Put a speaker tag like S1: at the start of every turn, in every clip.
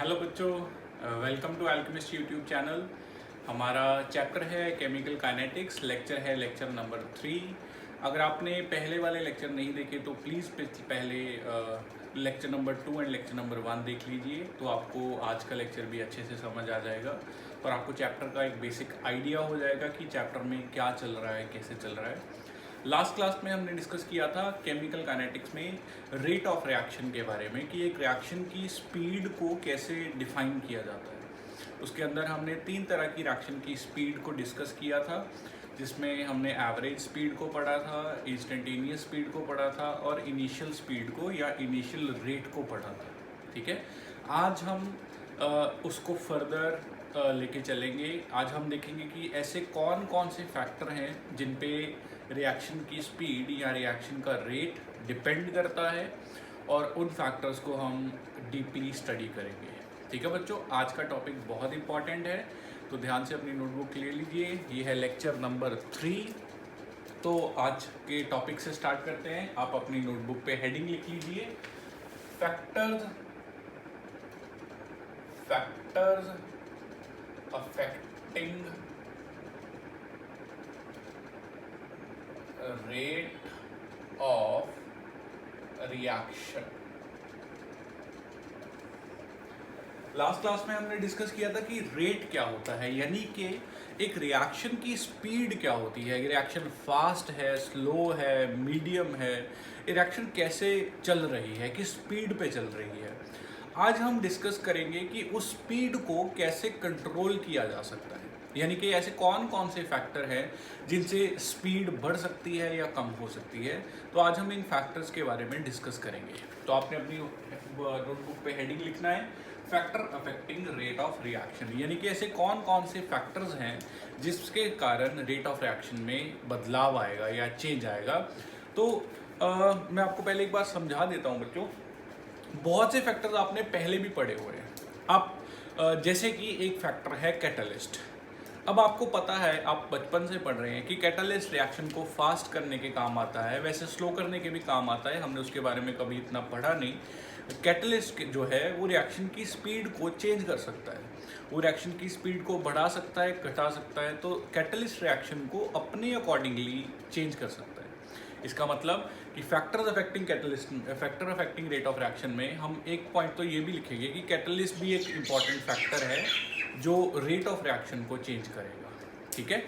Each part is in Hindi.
S1: हेलो बच्चों, welcome to alchemist YouTube channel. हमारा चैप्टर है केमिकल काइनेटिक्स, लेक्चर है लेक्चर नंबर 3। अगर आपने पहले वाले लेक्चर नहीं देखे तो प्लीज़ पहले lecture number 2 and lecture number 1 देख लीजिए, तो आपको आज का लेक्चर भी अच्छे से समझ आ जाएगा और आपको चैप्टर का एक बेसिक आइडिया हो जाएगा कि चैप्टर में क्या चल रहा है, कैसे चल रहा है। लास्ट क्लास में हमने डिस्कस किया था केमिकल काइनेटिक्स में रेट ऑफ रिएक्शन के बारे में कि एक रिएक्शन की स्पीड को कैसे डिफाइन किया जाता है। उसके अंदर हमने 3 तरह की रिएक्शन की स्पीड को डिस्कस किया था, जिसमें हमने एवरेज स्पीड को पढ़ा था, इंस्टेंटेनियस स्पीड को पढ़ा था और इनिशियल स्पीड को या इनिशियल रेट को पढ़ा था। ठीक है, आज हम उसको फर्दर लेके चलेंगे। आज हम देखेंगे कि ऐसे कौन कौन से फैक्टर हैं जिन पे रिएक्शन की स्पीड या रिएक्शन का रेट डिपेंड करता है, और उन फैक्टर्स को हम डीपली स्टडी करेंगे। ठीक है बच्चों, आज का टॉपिक बहुत इंपॉर्टेंट है, तो ध्यान से अपनी नोटबुक ले लीजिए। ये है लेक्चर नंबर 3। तो आज के टॉपिक से स्टार्ट करते हैं। आप अपनी नोटबुक पे हेडिंग लिख लीजिए, factors affecting rate of reaction. Last class में हमने डिस्कस किया था कि रेट क्या होता है, यानी कि एक रिएक्शन की स्पीड क्या होती है। रिएक्शन फास्ट है, स्लो है, मीडियम है, रिएक्शन कैसे चल रही है, किस स्पीड पे चल रही है। आज हम डिस्कस करेंगे कि उस स्पीड को कैसे कंट्रोल किया जा सकता है, यानी कि ऐसे कौन कौन से फैक्टर हैं जिनसे स्पीड बढ़ सकती है या कम हो सकती है। तो आज हम इन फैक्टर्स के बारे में डिस्कस करेंगे। तो आपने अपनी नोटबुक पे हेडिंग लिखना है, factor affecting rate of reaction, यानी कि ऐसे कौन कौन से फैक्टर्स हैं जिसके कारण रेट ऑफ रिएक्शन में बदलाव आएगा या चेंज आएगा। तो मैं आपको पहले एक बार समझा देता हूँ बच्चों। बहुत से फैक्टर्स आपने पहले भी पढ़े हुए हैं। आप जैसे कि एक फैक्टर है कैटलिस्ट। अब आपको पता है, आप बचपन से पढ़ रहे हैं कि कैटलिस्ट रिएक्शन को फास्ट करने के काम आता है, वैसे स्लो करने के भी काम आता है। हमने उसके बारे में कभी इतना पढ़ा नहीं। कैटलिस्ट जो है वो रिएक्शन की स्पीड को चेंज कर सकता है, वो रिएक्शन की स्पीड को बढ़ा सकता है, घटा सकता है। तो कैटलिस्ट रिएक्शन को अपने अकॉर्डिंगली चेंज कर सकता है। इसका मतलब कि factor affecting rate of reaction में हम एक पॉइंट तो ये भी लिखेंगे कि कैटलिस्ट भी एक इम्पॉर्टेंट फैक्टर है जो रेट ऑफ रिएक्शन को चेंज करेगा। ठीक है,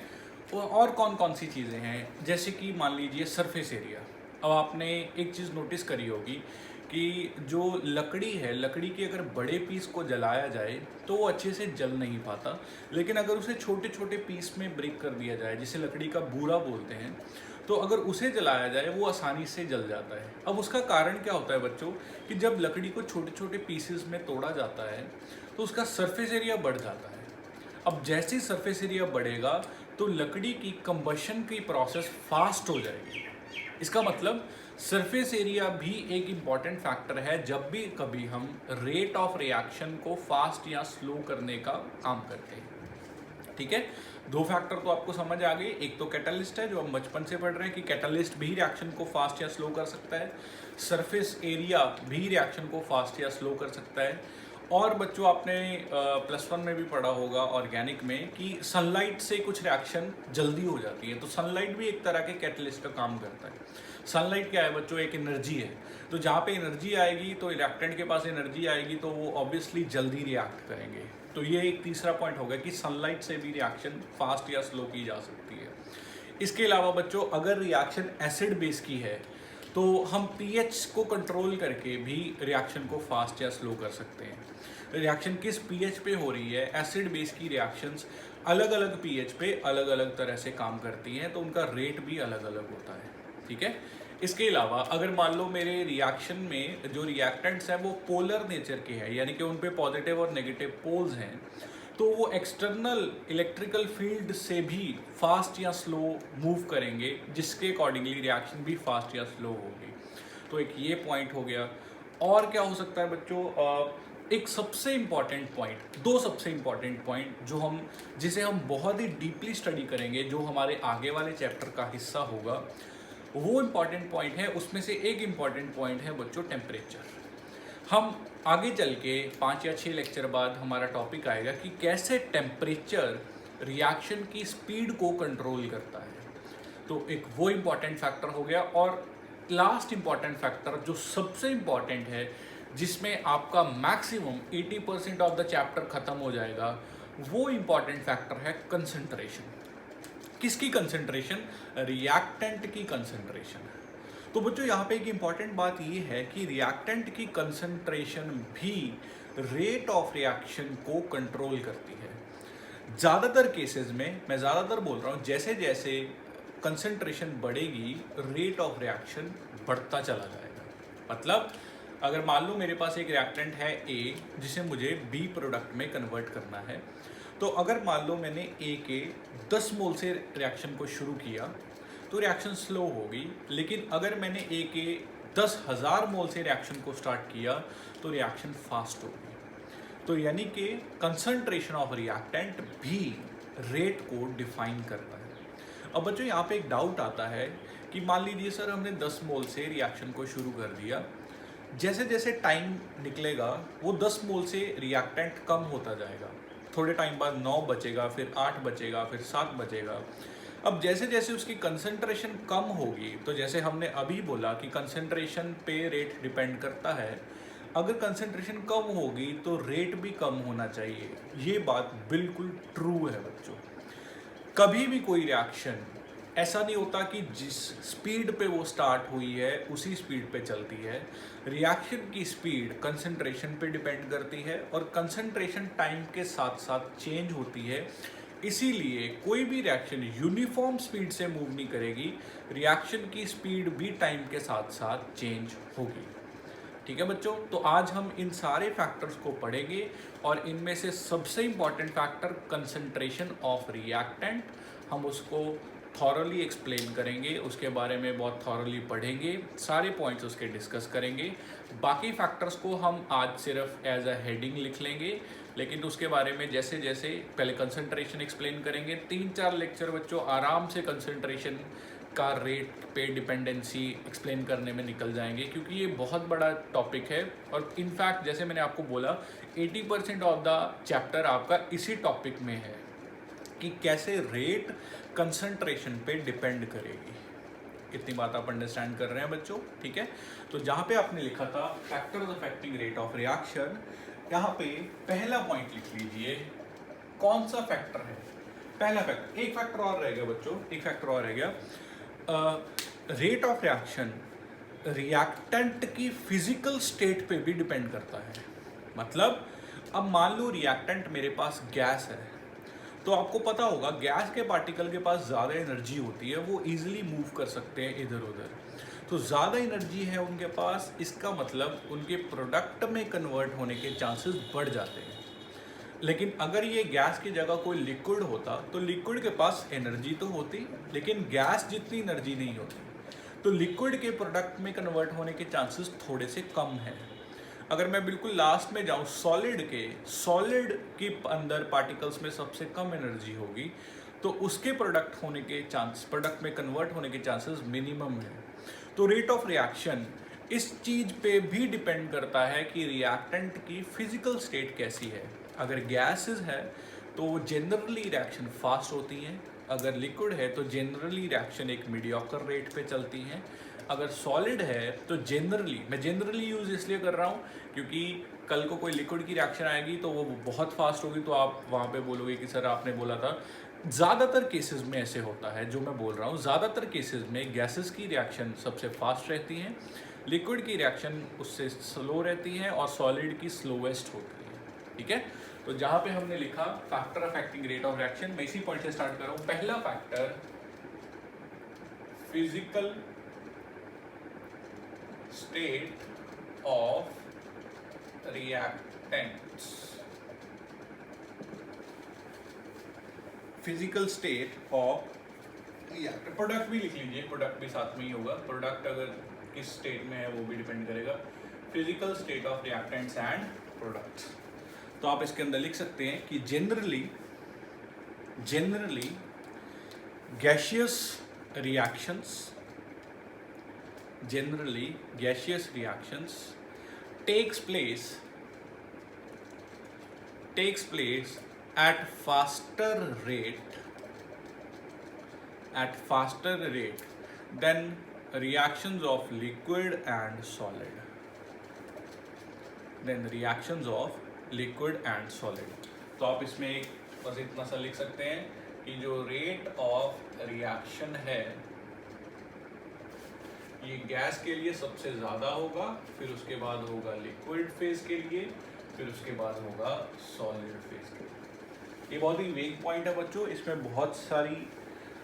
S1: और कौन कौन सी चीज़ें हैं, जैसे कि मान लीजिए सरफेस एरिया। अब आपने एक चीज़ नोटिस करी होगी कि जो लकड़ी है, लकड़ी के अगर बड़े पीस को जलाया जाए तो वो अच्छे से जल नहीं पाता, लेकिन अगर उसे छोटे छोटे पीस में ब्रेक कर दिया जाए, जिसे लकड़ी का बूरा बोलते हैं, तो अगर उसे जलाया जाए वो आसानी से जल जाता है। अब उसका कारण क्या होता है बच्चों, कि जब लकड़ी को छोटे छोटे पीसेस में तोड़ा जाता है तो उसका सरफेस एरिया बढ़ जाता है। अब जैसे सरफेस एरिया बढ़ेगा तो लकड़ी की कंबशन की प्रोसेस फास्ट हो जाएगी। इसका मतलब सरफेस एरिया भी एक इम्पॉर्टेंट फैक्टर है जब भी कभी हम रेट ऑफ रिएक्शन को फास्ट या स्लो करने का काम करते हैं। ठीक है, 2 फैक्टर तो आपको समझ आ गए। एक तो कैटलिस्ट है, जो हम बचपन से पढ़ रहे हैं कि कैटलिस्ट भी रिएक्शन को फास्ट या स्लो कर सकता है। सरफेस एरिया भी रिएक्शन को फास्ट या स्लो कर सकता है। और बच्चों, आपने +1 में भी पढ़ा होगा ऑर्गेनिक में कि सनलाइट से कुछ रिएक्शन जल्दी हो जाती है, तो सनलाइट भी एक तरह के कैटलिस्ट का काम करता है। सनलाइट क्या है बच्चों, एक एनर्जी है। तो जहाँ पे एनर्जी आएगी, तो रिएक्टेंट के पास एनर्जी आएगी, तो वो ऑब्वियसली जल्दी रिएक्ट करेंगे। तो ये एक तीसरा पॉइंट होगा कि सनलाइट से भी रिएक्शन फास्ट या स्लो की जा सकती है। इसके अलावा बच्चों, अगर रिएक्शन एसिड बेस की है तो हम पीएच को कंट्रोल करके भी रिएक्शन को फास्ट या स्लो कर सकते हैं। रिएक्शन किस पीएच पे हो रही है, एसिड बेस की रिएक्शंस अलग अलग पीएच पे अलग अलग तरह से काम करती हैं, तो उनका रेट भी अलग अलग होता है। ठीक है, इसके अलावा अगर मान लो मेरे रिएक्शन में जो रिएक्टेंट्स हैं वो पोलर नेचर के हैं, यानी कि उन पे पॉजिटिव और नेगेटिव पोल्स हैं, तो वो एक्सटर्नल इलेक्ट्रिकल फील्ड से भी फास्ट या स्लो मूव करेंगे, जिसके अकॉर्डिंगली रिएक्शन भी फास्ट या स्लो होगी। तो एक ये पॉइंट हो गया। और क्या हो सकता है बच्चों, एक सबसे इम्पॉर्टेंट पॉइंट, 2 सबसे इम्पॉर्टेंट पॉइंट जिसे हम बहुत ही डीपली स्टडी करेंगे, जो हमारे आगे वाले चैप्टर का हिस्सा होगा, वो इम्पॉर्टेंट पॉइंट है। उसमें से एक इम्पॉर्टेंट पॉइंट है बच्चों टेम्परेचर। हम आगे चल के 5 या 6 लेक्चर बाद हमारा टॉपिक आएगा कि कैसे टेम्परेचर रिएक्शन की स्पीड को कंट्रोल करता है। तो एक वो इम्पॉर्टेंट फैक्टर हो गया। और लास्ट इम्पॉर्टेंट फैक्टर जो सबसे इम्पॉर्टेंट है, जिसमें आपका मैक्सिमम 80% ऑफ द चैप्टर खत्म हो जाएगा, वो इम्पॉर्टेंट फैक्टर है कंसंट्रेशन। किसकी कंसंट्रेशन? रिएक्टेंट की कंसंट्रेशन। तो बच्चों यहाँ पे एक इम्पॉर्टेंट बात ये है कि रिएक्टेंट की कंसंट्रेशन भी रेट ऑफ रिएक्शन को कंट्रोल करती है। ज़्यादातर केसेस में, मैं ज़्यादातर बोल रहा हूँ, जैसे जैसे कंसंट्रेशन बढ़ेगी रेट ऑफ रिएक्शन बढ़ता चला जाएगा। मतलब अगर मान लो मेरे पास एक रिएक्टेंट है ए, जिसे मुझे बी प्रोडक्ट में कन्वर्ट करना है, तो अगर मान लो मैंने ए के 10 मोल से रिएक्शन को शुरू किया तो रिएक्शन स्लो होगी, लेकिन अगर मैंने ए के 10,000 मोल से रिएक्शन को स्टार्ट किया तो रिएक्शन फास्ट होगी। तो यानी कि कंसंट्रेशन ऑफ रिएक्टेंट भी रेट को डिफाइन करता है। अब बच्चों यहाँ पे एक डाउट आता है कि मान लीजिए सर हमने 10 मोल से रिएक्शन को शुरू कर दिया, जैसे जैसे टाइम निकलेगा वो 10 मोल से रिएक्टेंट कम होता जाएगा, थोड़े टाइम बाद 9 बचेगा, फिर 8 बचेगा, फिर 7 बचेगा। अब जैसे जैसे उसकी कंसंट्रेशन कम होगी, तो जैसे हमने अभी बोला कि कंसंट्रेशन पे रेट डिपेंड करता है, अगर कंसंट्रेशन कम होगी तो रेट भी कम होना चाहिए। ये बात बिल्कुल ट्रू है बच्चों। कभी भी कोई रिएक्शन ऐसा नहीं होता कि जिस स्पीड पे वो स्टार्ट हुई है उसी स्पीड पे चलती है। रिएक्शन की स्पीड कंसंट्रेशन पे डिपेंड करती है और कंसंट्रेशन टाइम के साथ साथ चेंज होती है। इसीलिए कोई भी रिएक्शन यूनिफॉर्म स्पीड से मूव नहीं करेगी, रिएक्शन की स्पीड भी टाइम के साथ साथ चेंज होगी। ठीक है बच्चों, तो आज हम इन सारे फैक्टर्स को पढ़ेंगे और इनमें से सबसे important factor concentration of reactant, हम उसको थॉरली एक्सप्लेन करेंगे, उसके बारे में बहुत थॉरली पढ़ेंगे, सारे पॉइंट्स उसके डिस्कस करेंगे। बाकी फैक्टर्स को हम आज सिर्फ एज अ हेडिंग लिख लेंगे, लेकिन उसके बारे में जैसे जैसे पहले कंसंट्रेशन एक्सप्लेन करेंगे। 3-4 लेक्चर बच्चों आराम से कंसंट्रेशन का रेट पे डिपेंडेंसी एक्सप्लेन करने में निकल जाएंगे, क्योंकि ये बहुत बड़ा टॉपिक है। और इनफैक्ट जैसे मैंने आपको बोला 80% ऑफ द चैप्टर आपका इसी टॉपिक में है कि कैसे रेट कंसंट्रेशन पे डिपेंड करेगी। इतनी बात आप अंडरस्टैंड कर रहे हैं बच्चों? ठीक है, तो जहाँ पे आपने लिखा था factors affecting rate of reaction, यहाँ पे पहला पॉइंट लिख लीजिए। कौन सा फैक्टर है? पहला फैक्टर, एक फैक्टर और रह गया बच्चों, एक फैक्टर और रह गया। रेट ऑफ रिएक्शन रिएक्टेंट की फिजिकल स्टेट पे भी डिपेंड करता है। मतलब अब मान लो रिएक्टेंट मेरे पास गैस है, तो आपको पता होगा गैस के पार्टिकल के पास ज़्यादा एनर्जी होती है, वो इजीली मूव कर सकते हैं इधर उधर। तो ज़्यादा एनर्जी है उनके पास, इसका मतलब उनके प्रोडक्ट में कन्वर्ट होने के चांसेस बढ़ जाते हैं। लेकिन अगर ये गैस की जगह कोई लिक्विड होता तो लिक्विड के पास एनर्जी तो होती, लेकिन गैस जितनी एनर्जी नहीं होती, तो लिक्विड के प्रोडक्ट में कन्वर्ट होने के चांसेस थोड़े से कम हैं। अगर मैं बिल्कुल लास्ट में जाऊँ, सॉलिड के अंदर पार्टिकल्स में सबसे कम एनर्जी होगी, तो उसके प्रोडक्ट में कन्वर्ट होने के चांसेस मिनिमम है। तो रेट ऑफ रिएक्शन इस चीज़ पे भी डिपेंड करता है कि रिएक्टेंट की फिजिकल स्टेट कैसी है। अगर गैसेस है तो जनरली रिएक्शन फास्ट होती हैं, अगर लिक्विड है तो जनरली रिएक्शन एक मीडियोकर रेट पे चलती हैं, अगर सॉलिड है तो मैं जनरली यूज़ इसलिए कर रहा हूँ क्योंकि कल को कोई लिक्विड की रिएक्शन आएगी तो वो बहुत फास्ट होगी, तो आप वहाँ पे बोलोगे कि सर आपने बोला था। ज़्यादातर केसेस में ऐसे होता है जो मैं बोल रहा हूँ, ज़्यादातर केसेस में गैसेस की रिएक्शन सबसे फास्ट रहती हैं, लिक्विड की रिएक्शन उससे स्लो रहती है और सॉलिड की स्लोवेस्ट होती है। ठीक है, तो जहाँ पे हमने लिखा factor affecting rate of reaction, मैं इसी पॉइंट से स्टार्ट कर रहा हूँ। पहला factor physical state of reactants. Physical state of reactant, product भी लिख लीजिए, प्रोडक्ट भी साथ में ही होगा। प्रोडक्ट अगर किस स्टेट में है वो भी डिपेंड करेगा। Physical state of reactants and products, तो आप इसके अंदर लिख सकते हैं कि generally gaseous reactions takes place at faster rate than reactions of liquid and solid. तो आप इसमें एक बस इतना सा लिख सकते हैं कि जो रेट ऑफ रिएक्शन है ये गैस के लिए सबसे ज़्यादा होगा, फिर उसके बाद होगा लिक्विड फेज के लिए, फिर उसके बाद होगा सॉलिड फेज के लिए। ये बहुत ही वेग पॉइंट है बच्चों, इसमें बहुत सारी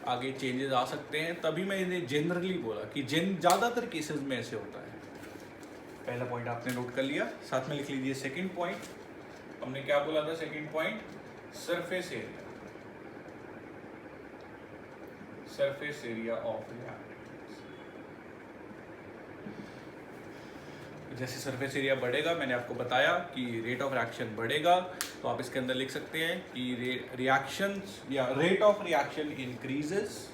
S1: आगे चेंजेस आ सकते हैं, तभी मैं इन्हें जनरली बोला कि ज़्यादातर केसेस में ऐसे होता है। पहला पॉइंट आपने नोट कर लिया, साथ में लिख लीजिए सेकंड पॉइंट। हमने क्या बोला था second point? Surface area of reactant. जैसे सरफेस एरिया बढ़ेगा, मैंने आपको बताया कि रेट ऑफ रिएक्शन बढ़ेगा, तो आप इसके अंदर लिख सकते हैं कि रिएक्शंस या rate of reaction increases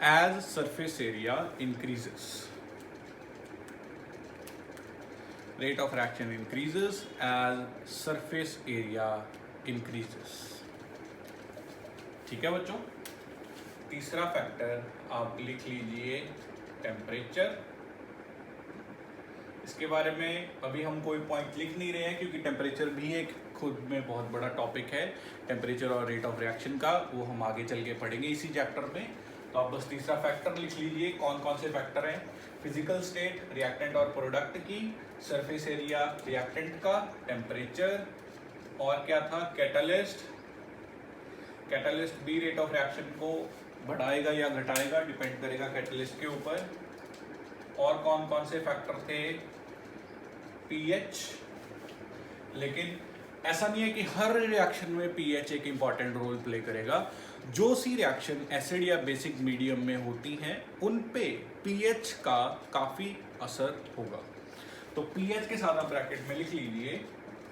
S1: as surface area increases. Rate of reaction increases as surface area increases. ठीक है बच्चों। तीसरा फैक्टर आप लिख लीजिए टेम्परेचर। इसके बारे में अभी हम कोई पॉइंट लिख नहीं रहे हैं क्योंकि टेम्परेचर भी एक खुद में बहुत बड़ा टॉपिक है, टेम्परेचर और रेट ऑफ रिएक्शन का, वो हम आगे चल के पढ़ेंगे इसी चैप्टर में। तो आप बस तीसरा फैक्टर लिख लीजिए। कौन कौन से फैक्टर हैं? फिजिकल स्टेट रिएक्टेंट और प्रोडक्ट की, सरफेस एरिया रिएक्टेंट का, टेम्परेचर, और क्या था? कैटलिस्ट भी रेट ऑफ रिएक्शन को बढ़ाएगा या घटाएगा, डिपेंड करेगा कैटलिस्ट के ऊपर। और कौन कौन से फैक्टर थे? पीएच। लेकिन ऐसा नहीं है कि हर रिएक्शन में पीएच एक इंपॉर्टेंट रोल प्ले करेगा। जो सी रिएक्शन एसिड या बेसिक मीडियम में होती हैं उन पे पीएच का काफ़ी असर होगा। तो पीएच के साथ आप ब्रैकेट में लिख लीजिए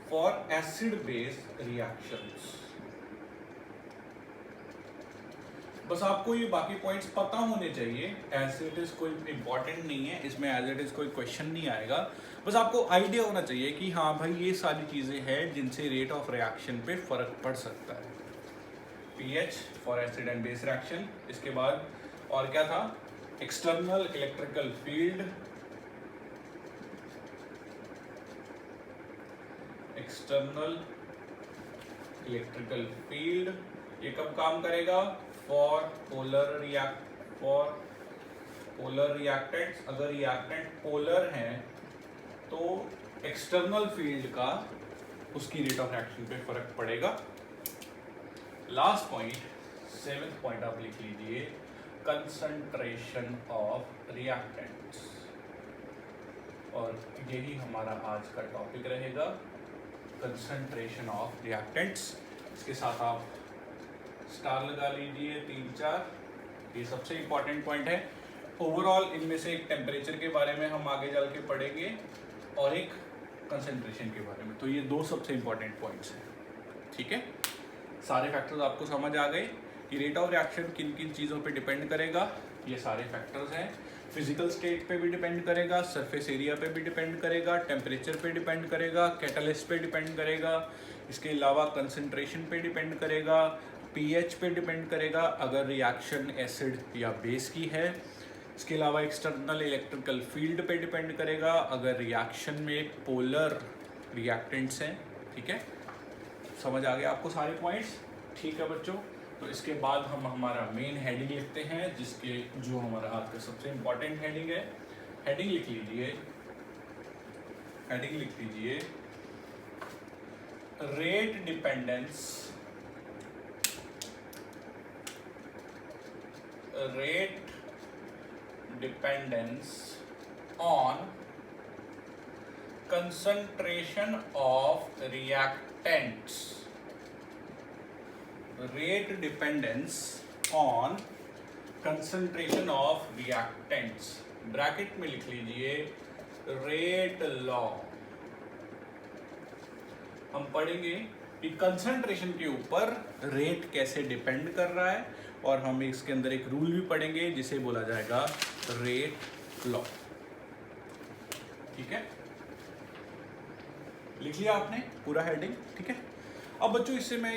S1: फॉर एसिड बेस रिएक्शंस। बस आपको ये बाकी पॉइंट्स पता होने चाहिए, एज इट इज कोई इंपॉर्टेंट नहीं है, इसमें एज इट इज कोई क्वेश्चन नहीं आएगा। बस आपको आइडिया होना चाहिए कि हाँ भाई ये सारी चीज़ें हैं जिनसे रेट ऑफ रिएक्शन पे फर्क पड़ सकता है। PH for acid and base reaction. इसके बाद और क्या था? External electrical field. ये कब काम करेगा? For polar reactants. अगर रिएक्टेंट पोलर हैं तो एक्सटर्नल फील्ड का उसकी रेट ऑफ रिएक्शन पे फर्क पड़ेगा। लास्ट पॉइंट, सेवेंथ पॉइंट आप लिख लीजिए कंसंट्रेशन ऑफ रिएक्टेंट्स। और यही हमारा आज का टॉपिक रहेगा, कंसंट्रेशन ऑफ रिएक्टेंट्स। इसके साथ आप स्टार लगा लीजिए 3-4। ये सबसे इंपॉर्टेंट पॉइंट है। ओवरऑल इनमें से एक टेम्परेचर के बारे में हम आगे चल के पढ़ेंगे और एक कंसंट्रेशन के बारे में। तो ये दो सबसे इंपॉर्टेंट पॉइंट्स हैं। ठीक है, सारे फैक्टर्स आपको समझ आ गए कि रेट ऑफ रिएक्शन किन किन चीज़ों पे डिपेंड करेगा। ये सारे फैक्टर्स हैं। फिजिकल स्टेट पे भी डिपेंड करेगा, सरफेस एरिया पे भी डिपेंड करेगा, टेम्परेचर पे डिपेंड करेगा, कैटलिस्ट पे डिपेंड करेगा, इसके अलावा कंसंट्रेशन पे डिपेंड करेगा, पीएच पे डिपेंड करेगा अगर रिएक्शन एसिड या बेस की है। इसके अलावा एक्सटर्नल इलेक्ट्रिकल फील्ड पे डिपेंड करेगा अगर रिएक्शन में पोलर रिएक्टेंट्स हैं। ठीक है, समझ आ गया आपको सारे पॉइंट्स? ठीक है बच्चों, तो इसके बाद हम हमारा मेन हेडिंग लिखते हैं, जो हमारा आज का सबसे इम्पॉर्टेंट हेडिंग है। हेडिंग लिख लीजिए rate dependence on concentration of reactants। Rate dependence on concentration of reactants। Bracket में लिख लीजिए रेट लॉ। हम पढ़ेंगे कि कंसंट्रेशन के ऊपर रेट कैसे डिपेंड कर रहा है, और हम इसके अंदर एक रूल भी पढ़ेंगे जिसे बोला जाएगा रेट लॉ। ठीक है, लिख लिया आपने पूरा हेडिंग? ठीक है। अब बच्चों इससे मैं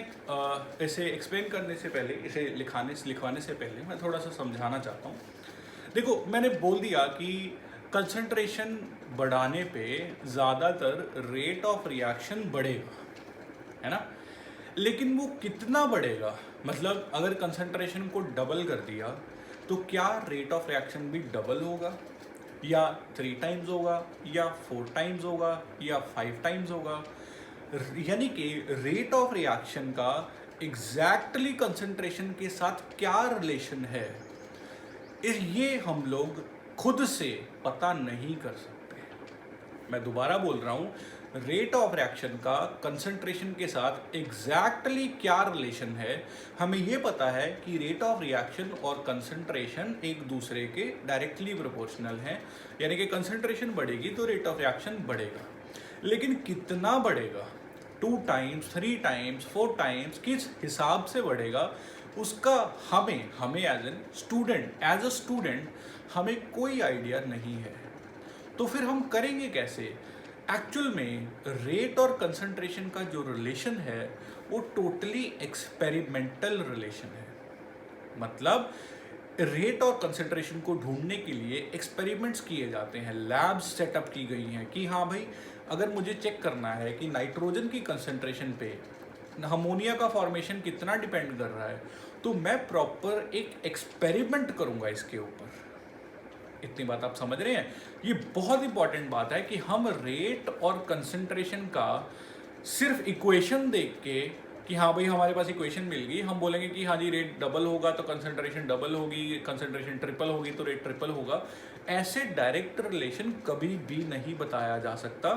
S1: इसे एक्सप्लेन करने से पहले, इसे लिखवाने से पहले मैं थोड़ा सा समझाना चाहता हूँ। देखो, मैंने बोल दिया कि कंसंट्रेशन बढ़ाने पे ज़्यादातर रेट ऑफ रिएक्शन बढ़ेगा, है ना? लेकिन वो कितना बढ़ेगा? मतलब अगर कंसंट्रेशन को डबल कर दिया तो क्या रेट ऑफ रिएक्शन भी डबल होगा, या 3 टाइम्स होगा, या 4 टाइम्स होगा, या 5 टाइम्स होगा? यानी कि रेट ऑफ रिएक्शन का एग्जैक्टली कंसंट्रेशन के साथ क्या रिलेशन है, ये हम लोग खुद से पता नहीं कर सकते। मैं दोबारा बोल रहा हूँ, रेट ऑफ रिएक्शन का कंसंट्रेशन के साथ एग्जैक्टली क्या रिलेशन है, हमें ये पता है कि रेट ऑफ रिएक्शन और कंसंट्रेशन एक दूसरे के डायरेक्टली प्रोपोर्शनल हैं, यानी कि कंसंट्रेशन बढ़ेगी तो रेट ऑफ रिएक्शन बढ़ेगा। लेकिन कितना बढ़ेगा, 2 टाइम्स, 3 टाइम्स, 4 टाइम्स, किस हिसाब से बढ़ेगा, उसका हमें एज अ स्टूडेंट हमें कोई आइडिया नहीं है। तो फिर हम करेंगे कैसे? एक्चुअल में रेट और कंसंट्रेशन का जो रिलेशन है वो टोटली एक्सपेरिमेंटल रिलेशन है। मतलब रेट और कंसंट्रेशन को ढूंढने के लिए एक्सपेरिमेंट्स किए जाते हैं, लैब्स सेटअप की गई हैं कि हाँ भाई, अगर मुझे चेक करना है कि नाइट्रोजन की कंसंट्रेशन पे अमोनिया का फॉर्मेशन कितना डिपेंड कर रहा है, तो मैं प्रॉपर एक एक्सपेरिमेंट करूंगा इसके ऊपर। इतनी बात आप समझ रहे हैं? ये बहुत इंपॉर्टेंट बात है कि हम रेट और कंसंट्रेशन का सिर्फ इक्वेशन देख के कि हाँ भाई हमारे पास इक्वेशन मिल गई, हम बोलेंगे कि हाँ जी रेट डबल होगा तो कंसंट्रेशन डबल होगी, कंसंट्रेशन ट्रिपल होगी तो रेट ट्रिपल होगा, ऐसे डायरेक्ट रिलेशन कभी भी नहीं बताया जा सकता।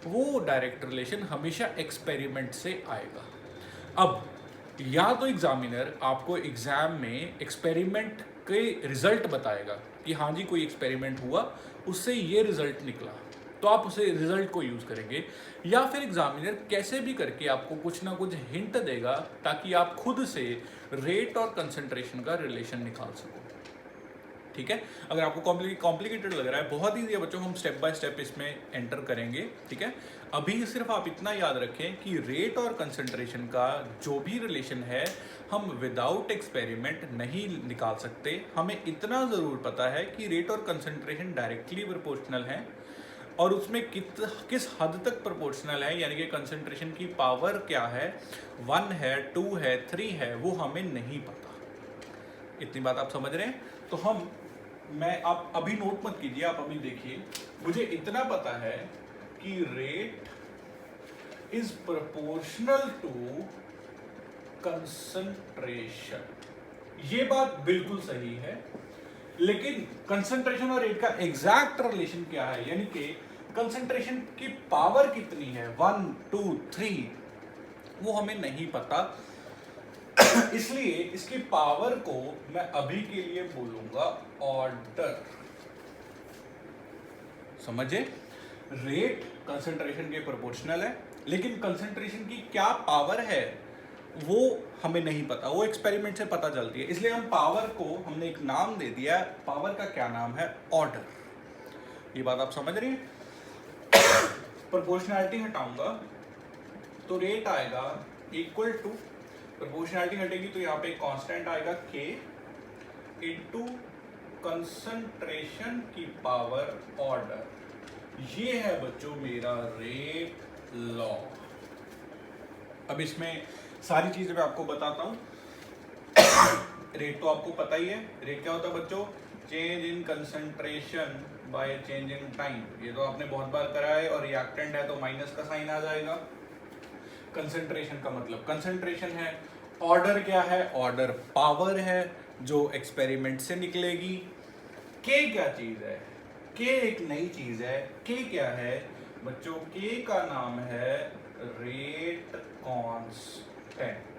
S1: वो डायरेक्ट रिलेशन हमेशा एक्सपेरिमेंट से आएगा। अब या तो एग्जामिनर आपको एग्जाम में एक्सपेरिमेंट के रिजल्ट बताएगा कि हाँ जी कोई एक्सपेरिमेंट हुआ, उससे ये रिजल्ट निकला, तो आप उसे रिजल्ट को यूज़ करेंगे, या फिर एग्जामिनर कैसे भी करके आपको कुछ ना कुछ हिंट देगा ताकि आप खुद से रेट और कंसंट्रेशन का रिलेशन निकाल सको। ठीक है, अगर आपको कॉम्प्लिकेटेड लग रहा है, बहुत ईजी है बच्चों, हम स्टेप बाय स्टेप इसमें एंटर करेंगे। ठीक है, अभी सिर्फ आप इतना याद रखें कि रेट और कंसंट्रेशन का जो भी रिलेशन है हम विदाउट एक्सपेरिमेंट नहीं निकाल सकते। हमें इतना ज़रूर पता है कि रेट और कंसंट्रेशन डायरेक्टली प्रोपोर्शनल हैं, और उसमें किस हद तक प्रोपोर्शनल है, यानी कि कंसंट्रेशन की पावर क्या है, 1 है, 2 है, 3 है, वो हमें नहीं पता। इतनी बात आप समझ रहे हैं? तो आप अभी नोट मत कीजिए, आप अभी देखिए, मुझे इतना पता है कि rate is proportional to concentration. ये बात बिल्कुल सही है, लेकिन कंसंट्रेशन और रेट का एग्जैक्ट रिलेशन क्या है, यानी कि कंसंट्रेशन की पावर कितनी है, 1, 2, 3, वो हमें नहीं पता। इसलिए इसकी पावर को मैं अभी के लिए बोलूंगा ऑर्डर। समझे? रेट कंसंट्रेशन के प्रोपोर्शनल है, लेकिन कंसंट्रेशन की क्या पावर है वो हमें नहीं पता, वो एक्सपेरिमेंट से पता चलती है। इसलिए हम पावर को हमने एक नाम दे दिया, पावर का क्या नाम है, ऑर्डर। ये बात आप समझ रही हैं? प्रोपोर्शनैलिटी हटाऊंगा तो रेट आएगा इक्वल टू, प्रोपोर्शनैलिटी हटेगी तो यहाँ पे कांस्टेंट आएगा k इनटू कंसंट्रेशन की पावर ऑर्डर। ये है बच्चों मेरा रेट लॉ। अब इसमें सारी चीजें मैं आपको बताता हूँ। रेट तो आपको पता ही है, रेट क्या होता है बच्चों, change in concentration by change in time. ये तो आपने बहुत बार करा है, और रिएक्टेंट है तो माइनस का साइन आ जाएगा। कंसंट्रेशन का मतलब कंसंट्रेशन है, ऑर्डर क्या है, ऑर्डर पावर है जो एक्सपेरिमेंट से निकलेगी। के क्या चीज है, के एक नई चीज है। के क्या है बच्चों, के का नाम है रेट कांस्टेंट।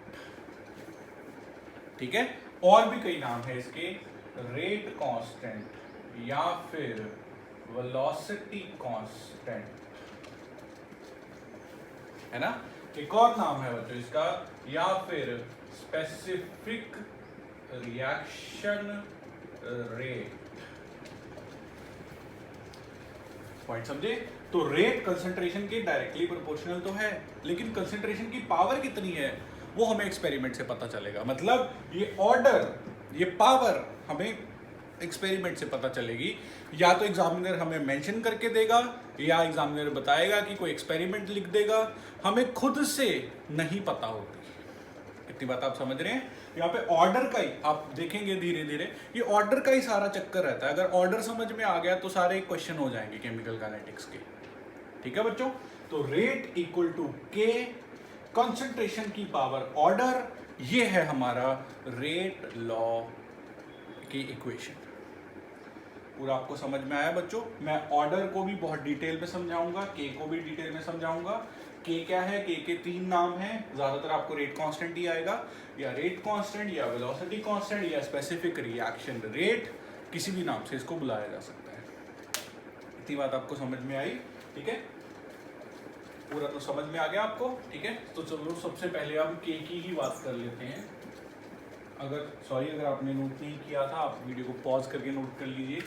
S1: ठीक है, और भी कई नाम है इसके, रेट कांस्टेंट या फिर वेलोसिटी कांस्टेंट, है ना। एक और नाम है बच्चों इसका, या फिर स्पेसिफिक रिएक्शन रेट। पॉइंट समझे? तो रेट कंसंट्रेशन के डायरेक्टली प्रोपोर्शनल तो है, लेकिन कंसंट्रेशन की पावर कितनी है वो हमें एक्सपेरिमेंट से पता चलेगा। मतलब ये ऑर्डर, ये पावर हमें एक्सपेरिमेंट से पता चलेगी। या तो एग्जामिनर हमें मेंशन करके देगा, या एग्जामिनर बताएगा कि कोई एक्सपेरिमेंट लिख देगा, हमें खुद से नहीं पता होती। इतनी बात आप समझ रहे हैं? यहाँ पे ऑर्डर का ही आप देखेंगे धीरे धीरे, ये ऑर्डर का ही सारा चक्कर रहता है। अगर ऑर्डर समझ में आ गया तो सारे क्वेश्चन हो जाएंगे केमिकल काइनेटिक्स के। ठीक है बच्चों? तो रेट इक्वल टू के, कंसंट्रेशन की पावर ऑर्डर, ये है हमारा रेट लॉ की इक्वेशन। पूरा आपको समझ में आया बच्चों? मैं ऑर्डर को भी बहुत डिटेल में समझाऊंगा, के को भी डिटेल में समझाऊंगा। के क्या है? के के तीन नाम हैं, ज्यादातर आपको रेट कांस्टेंट ही आएगा, या रेट कांस्टेंट, या वेलोसिटी कांस्टेंट, या स्पेसिफिक रिएक्शन रेट, किसी भी नाम से इसको बुलाया जा सकता है। इतनी बात आपको समझ में आई? ठीक है, पूरा तो समझ में आ गया आपको? ठीक है, तो चलो सबसे पहले हम के की ही बात कर लेते हैं। अगर आपने नोट नहीं किया था, आप वीडियो को पॉज करके नोट कर लीजिए।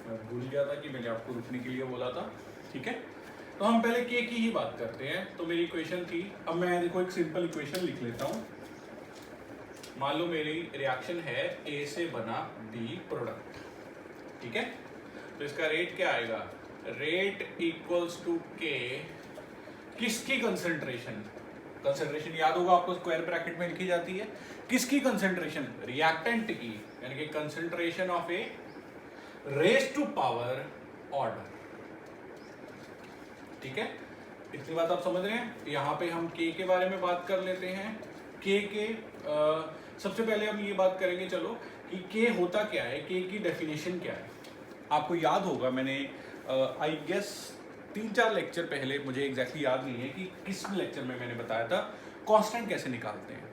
S1: मैं भूल गया था कि मैंने आपको रुकने के लिए बोला था। ठीक है, तो हम पहले के की ही बात करते हैं। तो मेरी इक्वेशन थी, अब मैं देखो एक सिंपल इक्वेशन लिख लेता हूँ। मान लो मेरी रिएक्शन है ए से बना बी प्रोडक्ट। ठीक है, तो इसका रेट क्या आएगा? रेट इक्वल्स टू के, किसकी कंसंट्रेशन? कंसंट्रेशन याद होगा आपको, स्क्वायर ब्रैकेट में लिखी जाती है। किसकी कंसंट्रेशन? रिएक्टेंट की, यानी कि concentration of A raise to power order. ठीक है, इतनी बात आप समझ रहे हैं? यहाँ पे हम के बारे में बात कर लेते हैं। के सबसे पहले हम ये बात करेंगे चलो कि के होता क्या है, के की डेफिनेशन क्या है। आपको याद होगा, मैंने आई गेस 3-4 लेक्चर पहले, मुझे एग्जैक्टली याद नहीं है कि किस लेक्चर में मैंने बताया था कांस्टेंट कैसे निकालते हैं।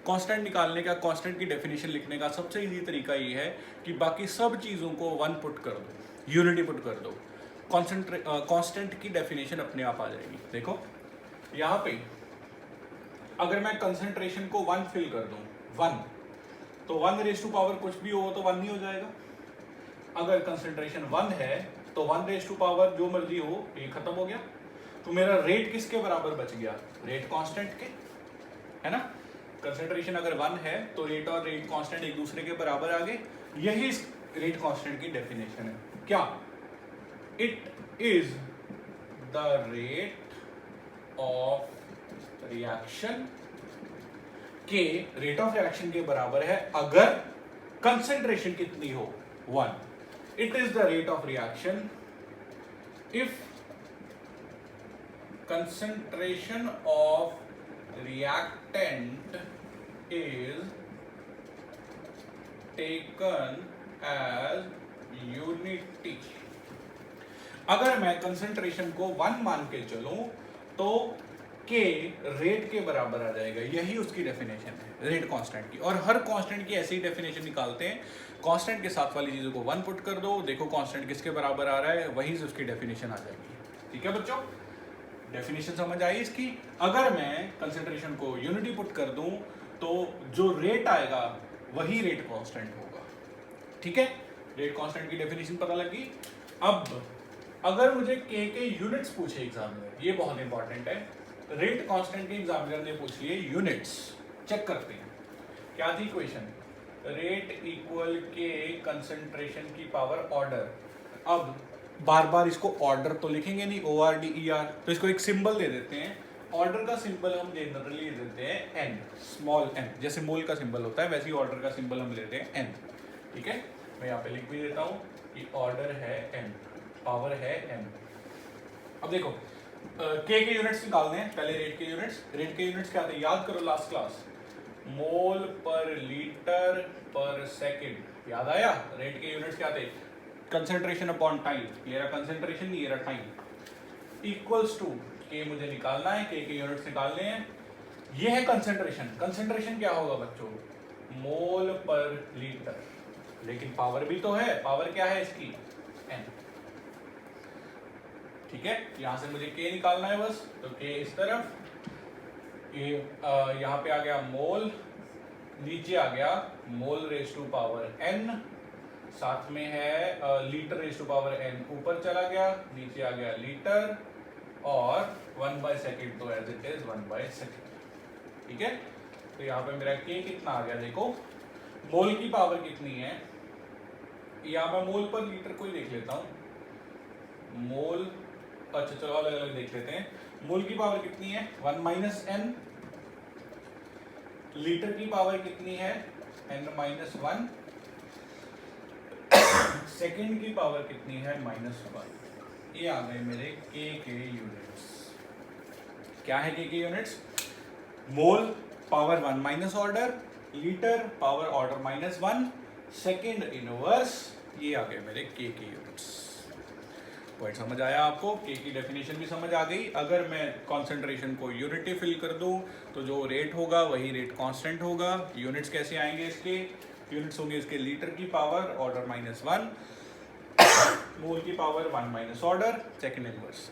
S1: कांस्टेंट निकालने का, कांस्टेंट की डेफिनेशन लिखने का सबसे इजी तरीका ये है कि बाकी सब चीज़ों को 1 पुट कर दो, यूनिटी पुट कर दो, कांस्टेंट की डेफिनेशन अपने आप आ जाएगी। देखो यहाँ पे अगर मैं कंसंट्रेशन को 1 फिल कर दूं, 1, तो 1 रेज टू पावर कुछ भी हो तो 1 नहीं हो जाएगा। अगर कंसंट्रेशन 1 है तो 1 रेज टू पावर जो मर्जी हो, ये खत्म हो गया। तो मेरा रेट किसके बराबर बच गया? रेट कांस्टेंट के, है ना? कंसंट्रेशन अगर 1 है तो रेट और रेट कांस्टेंट एक दूसरे के बराबर आ गए। यही इस रेट कांस्टेंट की डेफिनेशन है। क्या? It is the rate of reaction के, रेट ऑफ रिएक्शन के बराबर है अगर कंसंट्रेशन कितनी हो? 1। It is the rate of reaction if concentration of reactant is taken as unity। अगर मैं कंसंट्रेशन को 1 मान के चलूं तो के रेट के बराबर आ जाएगा। यही उसकी डेफिनेशन है रेट कांस्टेंट की। और हर कांस्टेंट की ऐसी ही डेफिनेशन निकालते हैं। कांस्टेंट के साथ वाली चीजों को 1 पुट कर दो, देखो कांस्टेंट किसके बराबर आ रहा है, वही से उसकी डेफिनेशन आ जाएगी। ठीक है बच्चों, डेफिनेशन समझ आई इसकी? अगर मैं कंसंट्रेशन को यूनिटी पुट कर दूं तो जो रेट आएगा वही रेट कांस्टेंट होगा। ठीक है, रेट कांस्टेंट की डेफिनेशन पता लगी। अब अगर मुझे के यूनिट्स पूछे एग्जामिनर, ये बहुत इंपॉर्टेंट है। रेट कांस्टेंट के एग्जामिनर ने पूछ लिए यूनिट्स, चेक करते हैं क्या थी इक्वेशन। रेट इक्वल के कंसंट्रेशन की पावर ऑर्डर। अब बार बार इसको ऑर्डर तो लिखेंगे नहीं, ORDER, तो इसको एक सिंबल दे देते हैं। ऑर्डर का सिंबल हम जनरली देते हैं n, स्मॉल n, जैसे मोल का सिंबल होता है वैसे ही ऑर्डर का सिंबल हम लेते हैं n। ठीक है, मैं यहाँ पे लिख भी देता हूँ कि ऑर्डर है n, पावर है n। अब देखो के यूनिट्स निकालने हैं। पहले रेट के यूनिट्स। रेट के यूनिट्स क्या थे? याद करो लास्ट क्लास, मोल पर लीटर पर सेकेंड। याद आया? रेट के यूनिट्स क्या थे? Concentration upon time. ये रहा कंसंट्रेशन, ये रहा टाइम, इक्वल्स टू के मुझे निकालना है, के यूनिट्स निकालने हैं। ये है कंसंट्रेशन। कंसंट्रेशन क्या होगा बच्चों? मोल पर लीटर, लेकिन पावर भी तो है। पावर क्या है इसकी? n। ठीक है, यहां से मुझे के निकालना है बस, तो के इस तरफ, ये यहाँ पे आ गया मोल, नीचे आ गया mole raise to power n, साथ में है litre raise to power n, ऊपर चला गया, नीचे आ गया लीटर, और 1/सेकंड तो एज इट इज 1/सेकंड। ठीक है, तो यहाँ पे मेरा k कितना आ गया, देखो मोल की पावर कितनी है, या मैं मोल पर लीटर को ही देख लेता हूँ। मोल, अच्छा चलो अलग अलग देख लेते हैं। मोल की पावर कितनी है 1 - n, लीटर की पावर कितनी है n-1, सेकंड की पावर कितनी है -1। ये आ गए मेरे k के यूनिट्स। क्या है k के units? Mole power 1 - order, litre power order -1, second inverse, ये आ गए मेरे k के यूनिट्स। पॉइंट समझ आया आपको? k की डेफिनेशन भी समझ आ गई। अगर मैं कॉन्सेंट्रेशन को यूनिटी फिल कर दूं तो जो रेट होगा वही रेट कांस्टेंट होगा। यूनिट्स कैसे आएंगे इसके? यूनिट्स होंगे इसके लीटर की पावर ऑर्डर -1, मोल की पावर 1 - ऑर्डर, सेकंड इनवर्स।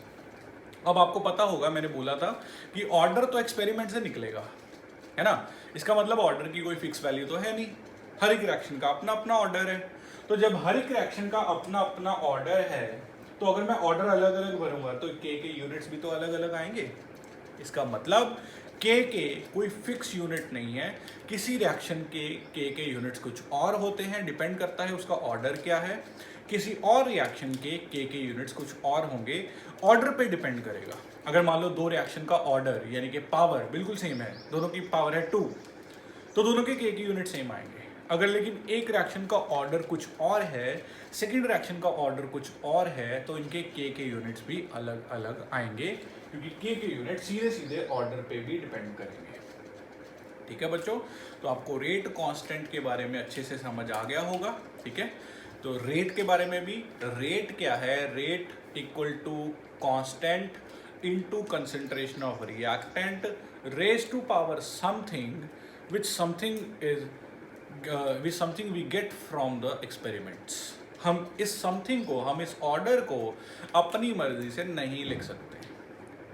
S1: अब आपको पता होगा मैंने बोला था कि ऑर्डर तो एक्सपेरिमेंट से निकलेगा, है ना। इसका मतलब ऑर्डर की कोई फिक्स वैल्यू तो है नहीं, हर एक रिएक्शन का अपना अपना ऑर्डर है। तो जब हर एक रिएक्शन का अपना अपना ऑर्डर है तो अगर मैं ऑर्डर अलग अलग भरूंगा तो k के यूनिट्स भी तो अलग अलग आएंगे। इसका मतलब k के कोई फिक्स यूनिट नहीं है। किसी रिएक्शन के k के यूनिट्स कुछ और होते हैं, डिपेंड करता है उसका ऑर्डर क्या है। किसी और रिएक्शन के k के यूनिट्स कुछ और होंगे, ऑर्डर पे डिपेंड करेगा। अगर मान लो दो रिएक्शन का ऑर्डर यानी कि पावर बिल्कुल सेम है, दोनों की पावर है 2, तो दोनों के k के यूनिट सेम आएंगे। अगर लेकिन एक रिएक्शन का ऑर्डर कुछ और है, सेकंड रिएक्शन का ऑर्डर कुछ और है, तो इनके k के यूनिट्स भी अलग अलग आएंगे, क्योंकि k के यूनिट सीधे सीधे ऑर्डर पे भी डिपेंड करेंगे। ठीक है बच्चों, तो आपको रेट कांस्टेंट के बारे में अच्छे से समझ आ गया होगा। ठीक है, तो रेट के बारे में भी, रेट क्या है? Rate equal to constant into concentration of reactant raise to power something which something we get from the experiments. हम इस समथिंग को, हम इस ऑर्डर को अपनी मर्जी से नहीं लिख सकते।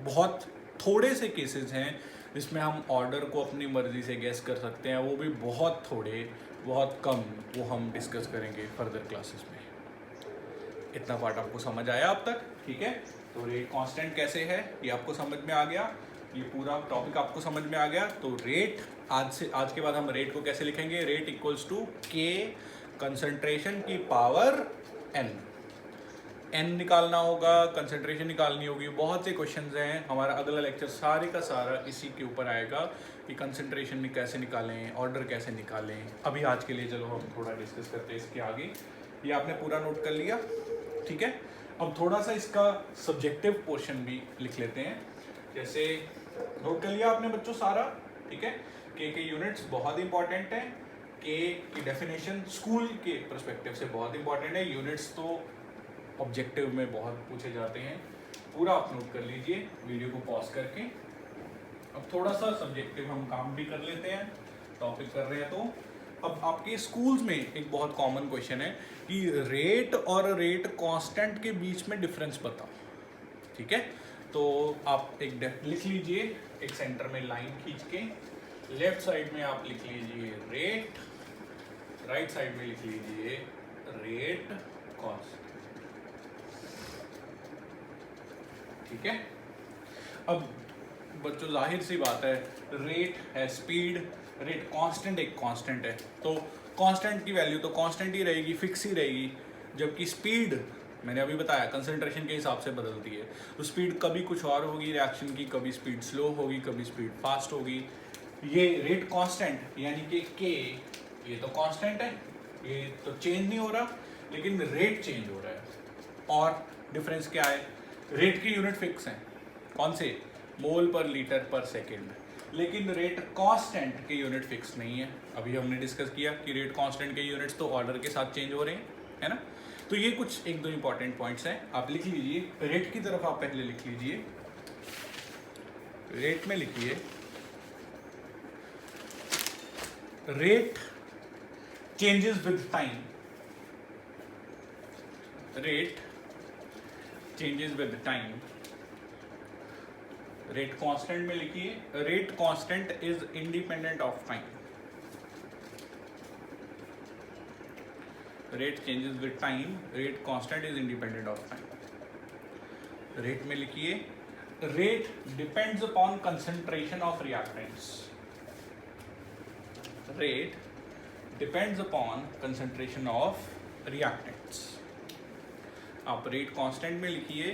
S1: बहुत थोड़े से केसेस हैं जिसमें हम ऑर्डर को अपनी मर्जी से गेस कर सकते हैं, वो भी बहुत थोड़े, बहुत कम, वो हम डिस्कस करेंगे फर्दर क्लासेस में। इतना पार्ट आपको समझ आया अब तक? ठीक है, तो रेट कांस्टेंट कैसे है ये आपको समझ में आ गया, ये पूरा टॉपिक आपको समझ में आ गया। तो रेट, आज के बाद हम रेट को कैसे लिखेंगे? Rate equals to k concentration की पावर n निकालना होगा, कंसंट्रेशन निकालनी होगी। बहुत से क्वेश्चंस हैं, हमारा अगला लेक्चर सारे का सारा इसी के ऊपर आएगा कि कंसंट्रेशन कैसे निकालें, ऑर्डर कैसे निकालें। अभी आज के लिए चलो हम थोड़ा डिस्कस करते हैं इसके आगे। ये आपने पूरा नोट कर लिया, ठीक है। अब थोड़ा सा इसका सब्जेक्टिव पोर्शन भी लिख लेते हैं। जैसे नोट कर लिया आपने बच्चों सारा, ठीक है। k के यूनिट्स बहुत इंपॉर्टेंट है, k की डेफिनेशन स्कूल के पर्सपेक्टिव से बहुत इंपॉर्टेंट है। यूनिट्स तो ऑब्जेक्टिव में बहुत पूछे जाते हैं, पूरा आप नोट कर लीजिए वीडियो को पॉज करके। अब थोड़ा सा सब्जेक्टिव हम काम भी कर लेते हैं, टॉपिक कर रहे हैं तो। अब आपके स्कूल्स में एक बहुत कॉमन क्वेश्चन है कि रेट और रेट कांस्टेंट के बीच में डिफरेंस बताओ, ठीक है। तो आप एक लिख लीजिए, एक सेंटर में लाइन खींच के, लेफ्ट साइड में आप लिख लीजिए रेट, राइट साइड में लिख लीजिए रेट कांस्टेंट, ठीक है। अब बच्चों जाहिर सी बात है, रेट है स्पीड, रेट कांस्टेंट एक कांस्टेंट है, तो कांस्टेंट की वैल्यू तो कांस्टेंट ही रहेगी, फिक्स ही रहेगी। जबकि स्पीड मैंने अभी बताया कंसंट्रेशन के हिसाब से बदलती है, तो स्पीड कभी कुछ और होगी रिएक्शन की, कभी स्पीड स्लो होगी, कभी स्पीड फास्ट होगी। ये रेट कांस्टेंट यानी कि के, ये तो कांस्टेंट है, ये तो चेंज नहीं हो रहा, लेकिन रेट चेंज हो रहा है। और डिफरेंस क्या है? रेट की यूनिट फिक्स हैं, कौन से? मोल पर लीटर पर सेकेंड, लेकिन रेट कांस्टेंट के यूनिट फिक्स नहीं है। अभी हमने डिस्कस किया कि रेट कांस्टेंट के यूनिट्स तो ऑर्डर के साथ चेंज हो रहे हैं, है ना। तो ये कुछ एक दो इंपॉर्टेंट पॉइंट्स हैं, आप लिख लीजिए। रेट की तरफ आप पहले लिख लीजिए, रेट में लिखिए rate changes with time, rate changes with time rate constant में लिखिए, rate constant is independent of time, rate changes with time, rate constant is independent of time. Rate में लिखिए, rate depends upon concentration of reactants, rate depends upon concentration of reactants. आप रेट कांस्टेंट में लिखिए,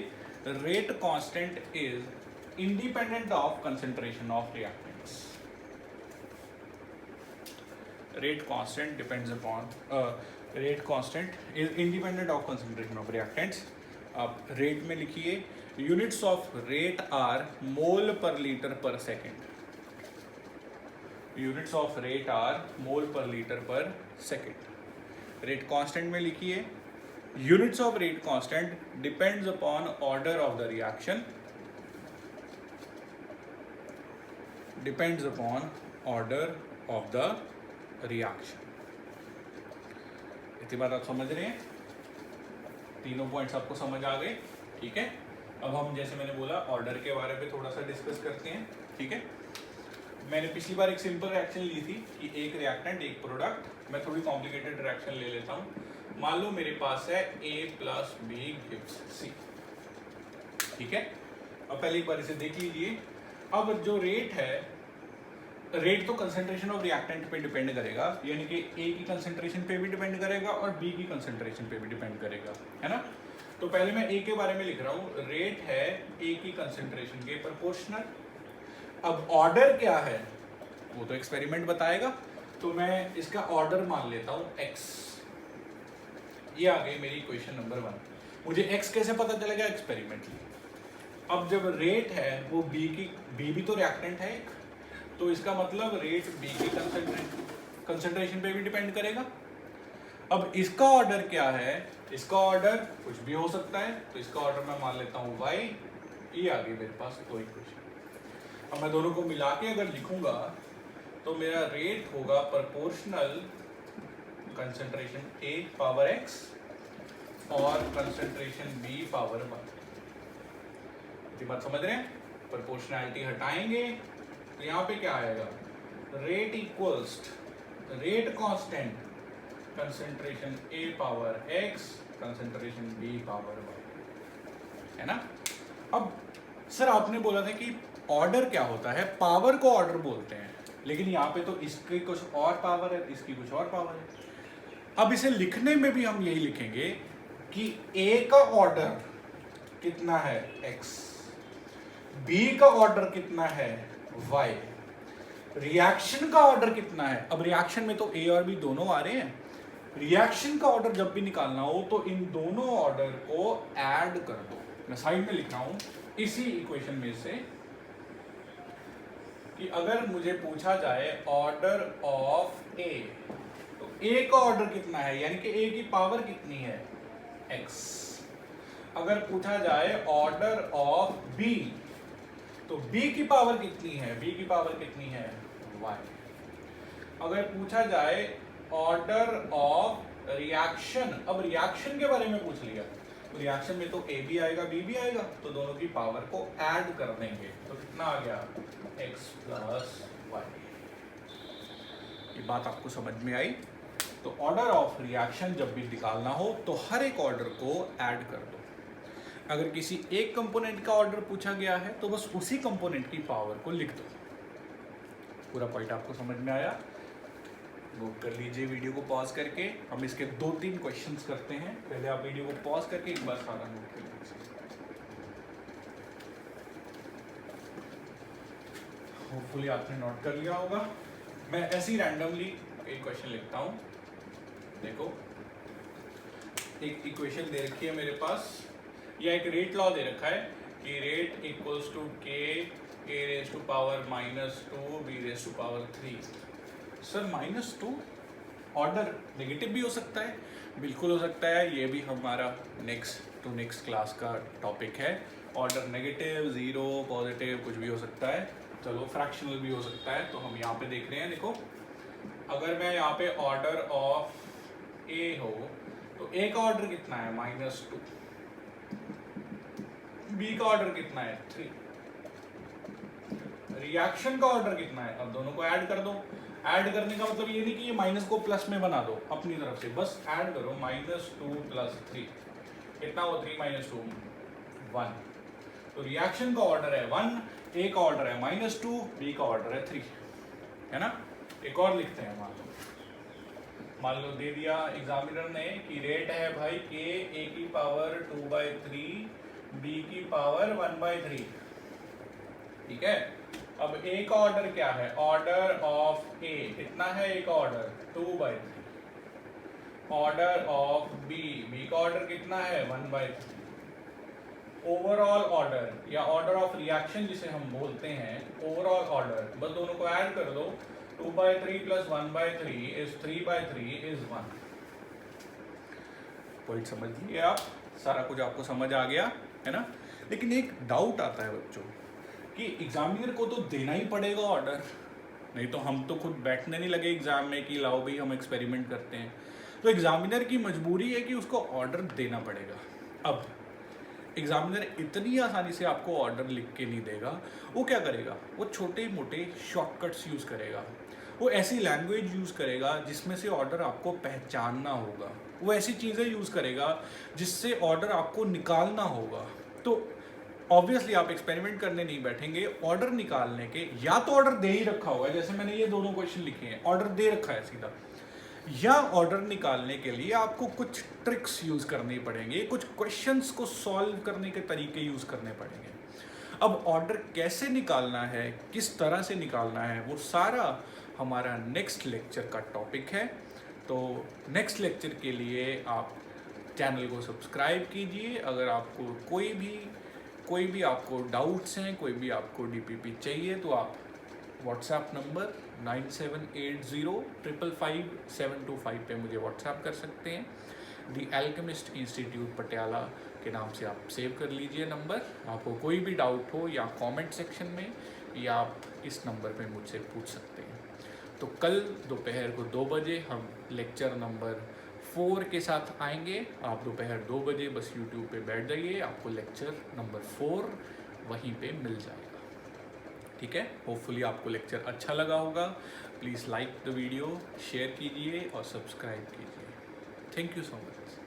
S1: rate constant is independent of concentration of reactants, rate constant depends upon rate constant is independent of concentration of reactants. आप रेट में लिखिए, units of rate are mole per litre per second, units of rate are mole per litre per second. Rate constant में लिखिए, units of rate constant depends upon order of the reaction, depends upon order of the reaction. इतनी बात आप समझ रहे हैं? तीनों पॉइंट्स आपको समझ आ गए, ठीक है। अब हम जैसे मैंने बोला ऑर्डर के बारे में थोड़ा सा डिस्कस करते हैं, ठीक है। मैंने पिछली बार एक सिंपल रिएक्शन ली थी कि एक रिएक्टेंट एक प्रोडक्ट। मैं थोड़ी कॉम्प्लिकेटेड रिएक्शन ले लेता हूँ। मान लो मेरे पास है A plus B gives C, ठीक है। अब पहले एक बार इसे देख लीजिए। अब जो रेट है, रेट तो कंसंट्रेशन ऑफ रिएक्टेंट पे डिपेंड करेगा, यानी कि A की कंसंट्रेशन पे भी डिपेंड करेगा और B की कंसंट्रेशन पे भी डिपेंड करेगा, है ना। तो पहले मैं A के बारे में लिख रहा हूँ, रेट है A की कंसंट्रेशन के प्रोपोर्शनल। अब ऑर्डर क्या है वो तो एक्सपेरिमेंट बताएगा, तो मैं इसका ऑर्डर मान लेता हूँ x। ये आ गई मेरी इक्वेशन नंबर 1। मुझे x कैसे पता चलेगा? एक्सपेरिमेंटली। अब जब रेट है वो B भी तो रिएक्टेंट है एक, तो इसका मतलब रेट B की कंसंट्रेशन पे भी डिपेंड करेगा। अब इसका ऑर्डर क्या है? इसका ऑर्डर कुछ भी हो सकता है, तो इसका ऑर्डर मैं मान लेता हूँ y। ये आ गई मेरे पास दो इक्वेशन। अब मैं दोनों को मिला के अगर लिखूंगा तो मेरा रेट होगा proportional concentration A power x और कंसंट्रेशन B पावर 1। ये बात समझ रहे हैं? प्रोपोर्शनैलिटी हटाएंगे तो यहाँ पे क्या आएगा? Rate equals rate constant concentration A power x concentration B power 1, है ना। अब सर आपने बोला था कि ऑर्डर क्या होता है? पावर को ऑर्डर बोलते हैं, लेकिन यहाँ पे तो इसकी कुछ और पावर है, इसकी कुछ और पावर है। अब इसे लिखने में भी हम यही लिखेंगे कि A का ऑर्डर कितना है x, B का ऑर्डर कितना है y, रिएक्शन का ऑर्डर कितना है। अब रिएक्शन में तो A और B दोनों आ रहे हैं। रिएक्शन का ऑर्डर जब भी निकालना हो तो इन दोनों ऑर्डर को ऐड कर दो। मैं साइड में लिख रहा हूं इसी इक्वेशन में से कि अगर मुझे पूछा जाए ऑर्डर ऑफ A, तो A का ऑर्डर कितना है, यानी कि A की पावर कितनी है x। अगर पूछा जाए ऑर्डर ऑफ B, तो B की पावर कितनी है? B की पावर कितनी है? y। अगर पूछा जाए ऑर्डर ऑफ रिएक्शन, अब रिएक्शन के बारे में पूछ लिया, तो रिएक्शन में तो A भी आएगा B भी आएगा, तो दोनों की पावर को ऐड कर देंगे, तो कितना आ गया? x plus y। ये बात आपको समझ में आई? तो ऑर्डर ऑफ रिएक्शन जब भी निकालना हो तो हर एक ऑर्डर को ऐड कर दो। अगर किसी एक कंपोनेंट का ऑर्डर पूछा गया है तो बस उसी कंपोनेंट की पावर को लिख दो। पूरा पॉइंट आपको समझ में आया? नोट कर लीजिए वीडियो को पॉज करके। हम इसके 2-3 क्वेश्चंस करते हैं। पहले आप वीडियो को पॉज करके एक बार सारा नोट कर लीजिए। होपफुली आपने नोट कर लिया होगा। मैं ऐसे ही रैंडमली एक क्वेश्चन लिखता हूँ। देखो, एक इक्वेशन दे रखी है मेरे पास, या एक रेट लॉ दे रखा है कि rate equals to k a raise to power -2 b raise to power 3। Sir -2 order negative भी हो सकता है? बिल्कुल हो सकता है। ये भी हमारा नेक्स्ट क्लास का टॉपिक है। ऑर्डर नेगेटिव, ज़ीरो, पॉजिटिव कुछ भी हो सकता है। चलो, फ्रैक्शनल भी हो सकता है। तो हम यहाँ पे देख रहे हैं। देखो, अगर मैं यहाँ पे ऑर्डर ऑफ A हो तो A का ऑर्डर कितना है? -2। B का ऑर्डर कितना है? 3। रिएक्शन का ऑर्डर कितना है, अब दोनों को ऐड कर दो। ऐड करने का मतलब ये नहीं कि ये माइनस को प्लस में बना दो अपनी तरफ से, बस ऐड करो -2 + 3 कितना हो, 3 - 2 1। तो रिएक्शन का ऑर्डर है 1, ए का ऑर्डर है -2, बी का ऑर्डर है 3, है ना। एक और लिखते हैं, मान लो दे दिया एग्जामिनर ने कि रेट है भाई के, ए की पावर 2/3, बी की पावर 1/3, ठीक है। अब ए का ऑर्डर क्या है, ऑर्डर ऑफ ए कितना है, ए का order 2/3, order of B, B का ऑर्डर कितना है 1/3। ओवरऑल ऑर्डर या ऑर्डर ऑफ रिएक्शन जिसे हम बोलते हैं, ओवरऑल ऑर्डर, बस दोनों को ऐड कर दो, 2/3 + 1/3 इज 3/3 इज 1। पॉइंट समझ लिए आप, सारा कुछ आपको समझ आ गया है ना। लेकिन एक डाउट आता है बच्चों कि एग्जामिनर को तो देना ही पड़ेगा ऑर्डर, नहीं तो हम तो खुद बैठने नहीं लगे एग्जाम में कि लाओ भाई हम एक्सपेरिमेंट करते हैं। तो एग्जामिनर की मजबूरी है कि उसको ऑर्डर देना पड़ेगा। अब एग्जामिनर इतनी आसानी से आपको ऑर्डर लिख के नहीं देगा, वो क्या करेगा, वो छोटे मोटे शॉर्टकट्स यूज़ करेगा, वो ऐसी लैंग्वेज यूज़ करेगा जिसमें से ऑर्डर आपको पहचानना होगा, वो ऐसी चीज़ें यूज़ करेगा जिससे ऑर्डर आपको निकालना होगा। तो ऑब्वियसली आप एक्सपेरिमेंट करने नहीं बैठेंगे, ऑर्डर निकालने के, या तो ऑर्डर दे ही रखा होगा, जैसे मैंने ये दोनों क्वेश्चन लिखे हैं ऑर्डर दे रखा है सीधा, या ऑर्डर निकालने के लिए आपको कुछ ट्रिक्स यूज़ करनी पड़ेंगे, कुछ क्वेश्चंस को सॉल्व करने के तरीके यूज़ करने पड़ेंगे। अब ऑर्डर कैसे निकालना है, किस तरह से निकालना है, वो सारा हमारा नेक्स्ट लेक्चर का टॉपिक है। तो नेक्स्ट लेक्चर के लिए आप चैनल को सब्सक्राइब कीजिए। अगर आपको कोई भी आपको डाउट्स हैं, कोई भी आपको डीपीपी चाहिए, तो आप व्हाट्सएप नंबर 9780555725 पे मुझे व्हाट्सएप कर सकते हैं। दी एल्केमिस्ट इंस्टीट्यूट पटियाला के नाम से आप सेव कर लीजिए नंबर। आपको कोई भी डाउट हो या कमेंट सेक्शन में, या आप इस नंबर पे मुझसे पूछ सकते हैं। तो कल दोपहर को 2 बजे हम लेक्चर नंबर 4 के साथ आएंगे। आप दोपहर 2 बजे बस यूट्यूब पे बैठ जाइए, आपको लेक्चर नंबर 4 वहीं पे मिल जाएगा, ठीक है। होपफुली आपको लेक्चर अच्छा लगा होगा। Please like the video, share कीजिए और सब्सक्राइब कीजिए। Thank you so much.